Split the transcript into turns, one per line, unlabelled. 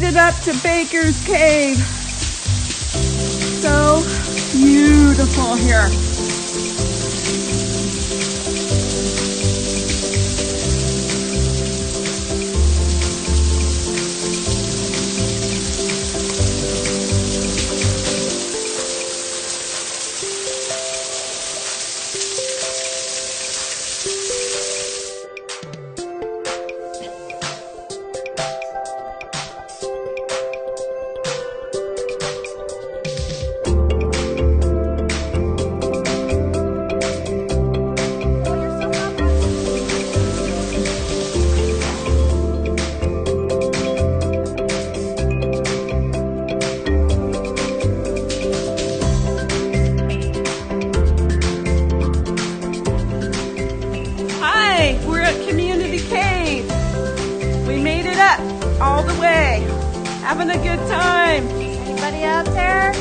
it up to Baker's Cave. So beautiful here. We're at Community Cave. We made it up all the way. Having a good time.
Anybody out there?